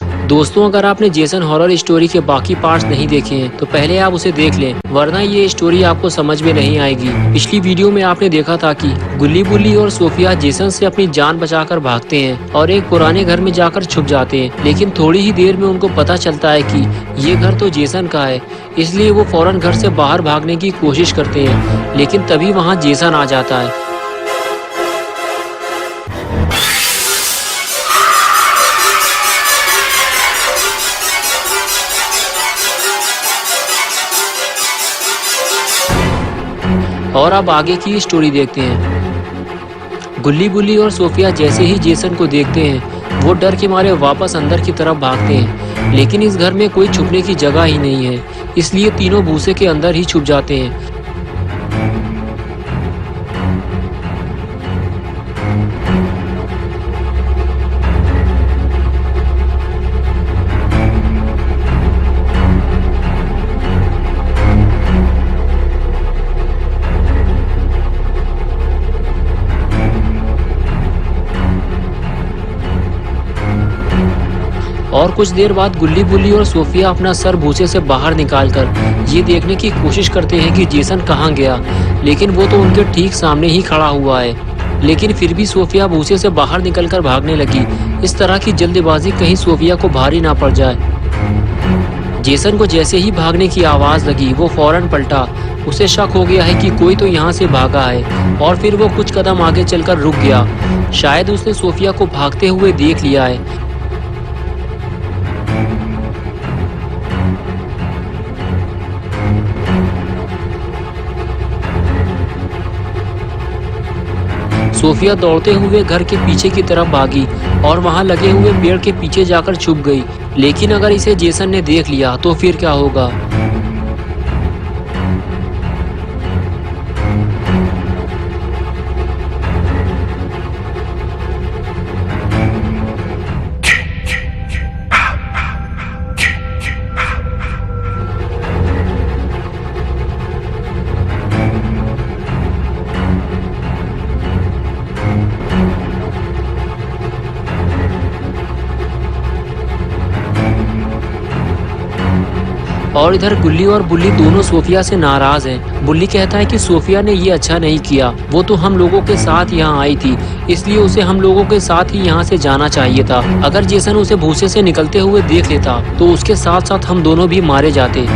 दोस्तों, अगर आपने जेसन हॉरर स्टोरी के बाकी पार्ट्स नहीं देखे हैं तो पहले आप उसे देख लें, वरना ये स्टोरी आपको समझ में नहीं आएगी। पिछली वीडियो में आपने देखा था कि गुल्ली बुल्ली और सोफिया जेसन से अपनी जान बचाकर भागते हैं और एक पुराने घर में जाकर छुप जाते हैं, लेकिन थोड़ी ही देर में उनको पता चलता है कि ये घर तो जेसन का है। इसलिए वो फौरन घर से बाहर भागने की कोशिश करते हैं, लेकिन तभी वहाँ जेसन आ जाता है। और अब आगे की स्टोरी देखते हैं। गुल्ली बुल्ली और सोफिया जैसे ही जेसन को देखते हैं, वो डर के मारे वापस अंदर की तरफ भागते हैं, लेकिन इस घर में कोई छुपने की जगह ही नहीं है, इसलिए तीनों भूसे के अंदर ही छुप जाते हैं। और कुछ देर बाद गुल्ली बुल्ली और सोफिया अपना सर भूसे से बाहर निकालकर ये देखने की कोशिश करते हैं कि जेसन कहाँ गया, लेकिन वो तो उनके ठीक सामने ही खड़ा हुआ है। लेकिन फिर भी सोफिया भूसे से बाहर निकलकर भागने लगी। इस तरह की जल्दबाजी कहीं सोफिया को भारी ना पड़ जाए। जेसन को जैसे ही भागने की आवाज लगी, वो फौरन पलटा। उसे शक हो गया है कि कोई तो यहाँ से भागा है, और फिर वो कुछ कदम आगे चलकर रुक गया। शायद उसने सोफिया को भागते हुए देख लिया है। सोफिया दौड़ते हुए घर के पीछे की तरफ भागी और वहां लगे हुए पेड़ के पीछे जाकर छुप गई। लेकिन अगर इसे जेसन ने देख लिया तो फिर क्या होगा? और इधर गुल्ली और बुल्ली दोनों सोफिया से नाराज हैं। बुल्ली कहता है कि सोफिया ने ये अच्छा नहीं किया, वो तो हम लोगों के साथ यहाँ आई थी, इसलिए उसे हम लोगों के साथ ही यहाँ से जाना चाहिए था। अगर जेसन उसे भूसे से निकलते हुए देख लेता तो उसके साथ साथ हम दोनों भी मारे जाते।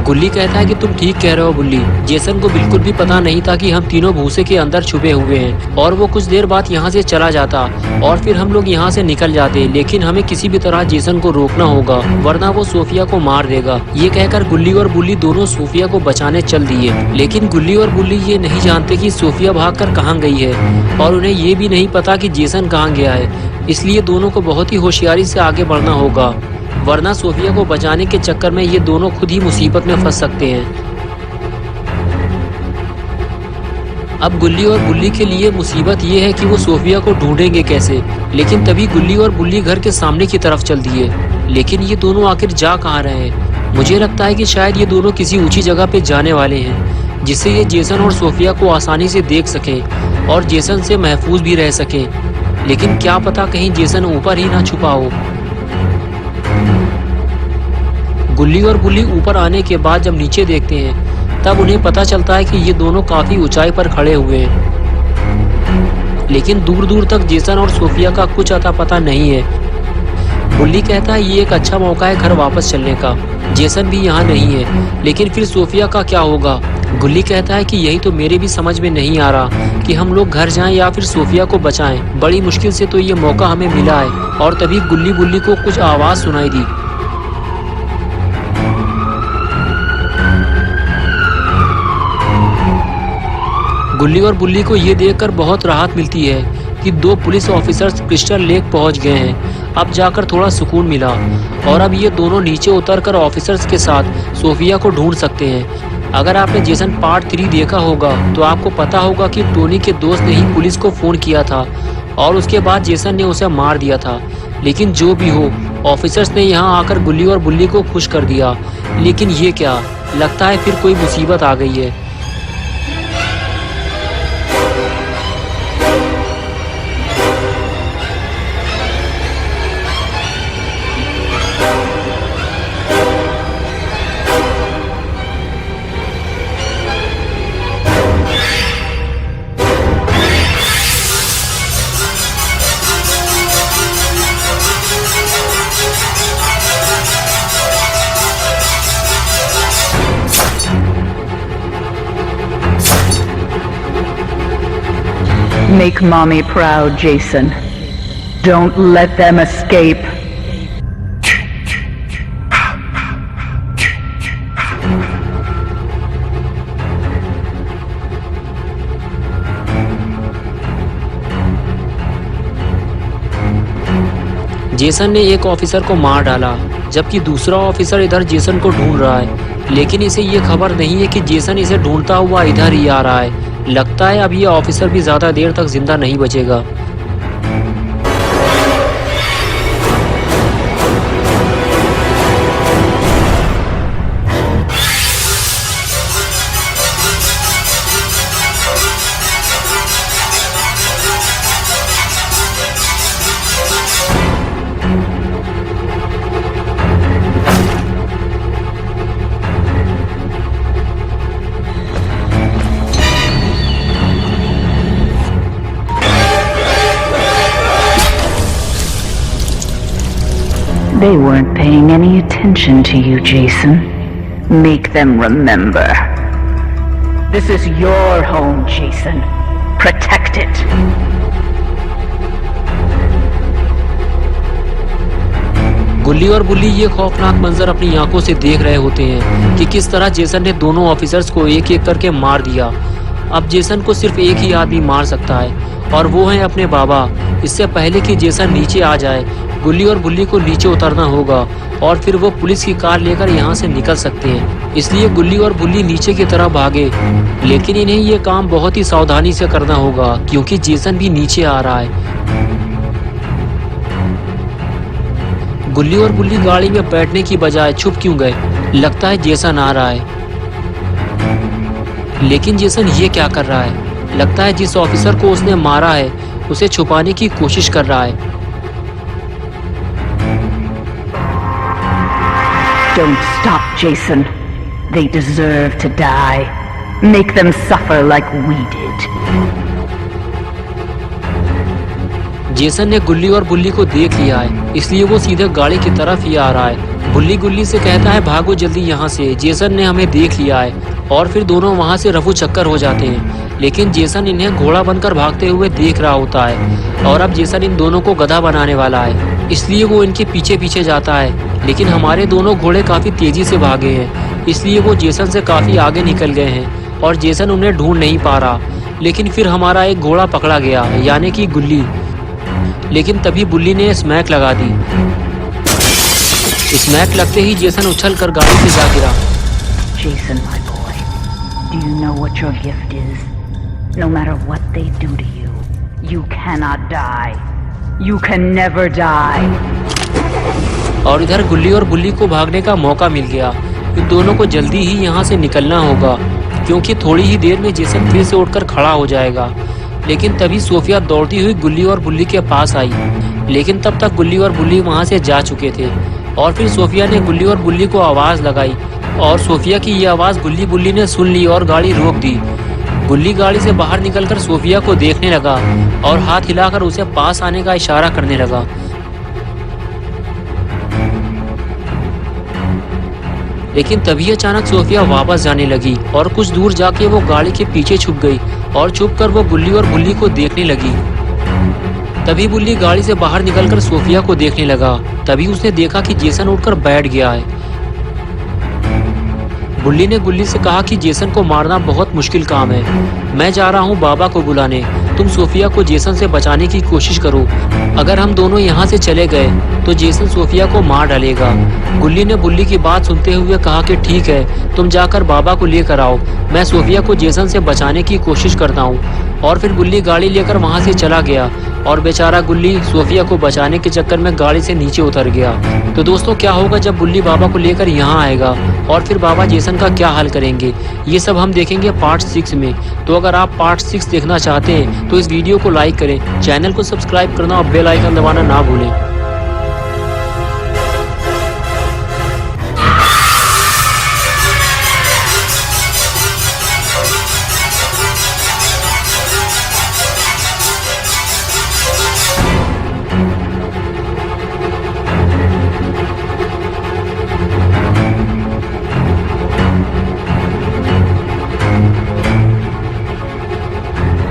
गुल्ली कहता है कि तुम ठीक कह रहे हो बुल्ली, जेसन को बिल्कुल भी पता नहीं था कि हम तीनों भूसे के अंदर छुपे हुए हैं। और वो कुछ देर बाद यहाँ से चला जाता और फिर हम लोग यहाँ से निकल जाते, लेकिन हमें किसी भी तरह जेसन को रोकना होगा, वरना वो सोफिया को मार देगा। ये कहकर गुल्ली और बुल्ली दोनों सोफिया को बचाने चल दिए, लेकिन गुल्ली और बुल्ली ये नहीं जानते कि सोफिया भागकर कहाँ गई है, और उन्हें ये भी नहीं पता कि जेसन कहाँ गया है। इसलिए दोनों को बहुत ही होशियारी से आगे बढ़ना होगा, वरना सोफिया को बचाने के चक्कर में ये दोनों खुद ही मुसीबत में फंस सकते हैं। अब गुल्ली और बुल्ली के लिए मुसीबत ये है कि वो सोफिया को ढूंढेंगे कैसे। लेकिन तभी गुल्ली और बुल्ली घर के सामने की तरफ चल दिए। लेकिन ये दोनों आखिर जा कहाँ रहे हैं? मुझे लगता है कि शायद ये दोनों किसी ऊंची जगह पे जाने वाले हैं, जिससे ये जेसन और सोफिया को आसानी से देख सकें और जेसन से महफूज भी रह सकें। लेकिन क्या पता कहीं जेसन ऊपर ही ना छुपा हो। गुल्ली और बुल्ली ऊपर आने के बाद जब नीचे देखते हैं, तब उन्हें पता चलता है कि ये दोनों काफी ऊंचाई पर खड़े हुए हैं, लेकिन दूर दूर तक जेसन और सोफिया का कुछ अता पता नहीं है। बुल्ली कहता है ये एक अच्छा मौका है घर वापस चलने का, जेसन भी यहाँ नहीं है, लेकिन फिर सोफिया का क्या होगा? गुल्ली कहता है कि यही तो मेरे भी समझ में नहीं आ रहा कि हम लोग घर जाएं या फिर सोफिया को बचाएं। बड़ी मुश्किल से तो ये मौका हमें मिला है। और तभी गुल्ली बुल्ली को कुछ आवाज सुनाई दी। गुल्ली और बुल्ली को ये देखकर बहुत राहत मिलती है कि दो पुलिस ऑफिसर्स क्रिस्टल लेक पहुंच गए हैं। अब जाकर थोड़ा सुकून मिला, और अब ये दोनों नीचे उतरकर ऑफिसर्स के साथ सोफिया को ढूंढ सकते हैं। अगर आपने जेसन पार्ट 3 देखा होगा तो आपको पता होगा कि टोनी के दोस्त ने ही पुलिस को फोन किया था और उसके बाद जेसन ने उसे मार दिया था। लेकिन जो भी हो, ऑफिसर्स ने यहाँ आकर गुल्ली और बुल्ली को खुश कर दिया। लेकिन ये क्या, लगता है फिर कोई मुसीबत आ गई है। Make mommy proud, Jason. Don't let them escape. Jason ने एक ऑफिसर को मार डाला, जबकि दूसरा ऑफिसर इधर जेसन को ढूंढ रहा है, लेकिन इसे ये खबर नहीं है कि जेसन इसे ढूंढता हुआ इधर ही आ रहा है। लगता है अब ये ऑफिसर भी ज्यादा देर तक जिंदा नहीं बचेगा। They weren't paying any attention to you, Jason. Make them remember. This is your home, Jason. Protect it. गुल्ली और बुल्ली ये खौफनाक मंजर अपनी आंखों से देख रहे होते हैं कि किस तरह जेसन ने दोनों ऑफिसर्स को एक एक करके मार दिया। अब जेसन को सिर्फ एक ही आदमी मार सकता है और वो है अपने बाबा। इससे पहले कि जेसन नीचे आ जाए, गुल्ली और बुल्ली को नीचे उतरना होगा और फिर वो पुलिस की कार लेकर यहाँ से निकल सकते हैं। इसलिए गुल्ली और बुल्ली नीचे की तरफ भागे, लेकिन इन्हें ये काम बहुत ही सावधानी से करना होगा क्योंकि जेसन भी नीचे आ रहा है। गुल्ली और बुल्ली गाड़ी में बैठने की बजाय छुप क्यों गए? लगता है जेसन आ रहा है, लेकिन जेसन ये क्या कर रहा है? लगता है जिस ऑफिसर को उसने मारा है उसे छुपाने की कोशिश कर रहा है। Don't stop, Jason. They deserve to die. Make them suffer like we did. Jason ने गुल्ली और बुल्ली को देख लिया है, इसलिए वो सीधे गाड़ी की तरफ ही आ रहा है। बुल्ली गुल्ली से कहता है भागो जल्दी यहाँ से, जेसन ने हमें देख लिया है। और फिर दोनों वहाँ से रफू चक्कर हो जाते हैं, लेकिन जेसन इन्हें घोड़ा बनकर भागते हुए देख रहा होता है और अब जेसन इन दोनों को गधा बनाने वाला है, इसलिए वो इनके पीछे पीछे जाता है। लेकिन हमारे दोनों घोड़े काफी तेजी से भागे हैं, इसलिए वो जेसन से काफी आगे निकल गए हैं और जेसन उन्हें ढूंढ नहीं पा रहा। लेकिन फिर हमारा एक घोड़ा पकड़ा गया, यानी कि गुल्ली। लेकिन तभी बुल्ली ने स्मैक लगा दी। स्मैक लगते ही जेसन उछलकर गाड़ी से जा गिरा। Jason, my boy, do you know what your gift is? No matter what they do to you, you cannot die. You can never die. और इधर गुल्ली और बुल्ली को भागने का मौका मिल गया। इन दोनों को जल्दी ही यहाँ से निकलना होगा क्योंकि थोड़ी ही देर में जेसन फिर से उठकर खड़ा हो जाएगा। लेकिन तभी सोफिया दौड़ती हुई गुल्ली और बुल्ली के पास आई, लेकिन तब तक गुल्ली और बुल्ली वहाँ से जा चुके थे। और फिर सोफिया ने गुल्ली और बुल्ली को आवाज़ लगाई और सोफिया की ये आवाज़ गुल्ली बुल्ली ने सुन ली और गाड़ी रोक दी। गुल्ली गाड़ी से बाहर निकलकर सोफिया को देखने लगा और हाथ हिलाकर उसे पास आने का इशारा करने लगा। लेकिन तभी अचानक सोफिया वापस जाने लगी और कुछ दूर जाके वो गाड़ी के पीछे छुप गई और छुपकर वो गुल्ली और बुल्ली को देखने लगी। तभी बुल्ली गाड़ी से बाहर निकलकर सोफिया को देखने लगा। तभी उसने देखा कि जेसन उठकर बैठ गया है। बुल्ली ने गुल्ली से कहा कि जेसन को मारना बहुत मुश्किल काम है, मैं जा रहा हूँ बाबा को बुलाने, तुम सोफिया को जेसन से बचाने की कोशिश करो। अगर हम दोनों यहाँ से चले गए तो जेसन सोफिया को मार डालेगा। गुल्ली ने बुल्ली की बात सुनते हुए कहा कि ठीक है, तुम जाकर बाबा को लेकर आओ, मैं सोफिया को जेसन से बचाने की कोशिश करता हूँ। और फिर गुल्ली गाड़ी लेकर वहाँ से चला गया और बेचारा गुल्ली सोफिया को बचाने के चक्कर में गाड़ी से नीचे उतर गया। तो दोस्तों, क्या होगा जब बुल्ली बाबा को लेकर यहाँ आएगा और फिर बाबा जेसन का क्या हल करेंगे, ये सब हम देखेंगे पार्ट 6 में। तो अगर आप पार्ट 6 देखना चाहते हैं तो इस वीडियो को लाइक करें, चैनल को सब्सक्राइब करना और बेल आइकन दबाना ना भूलें।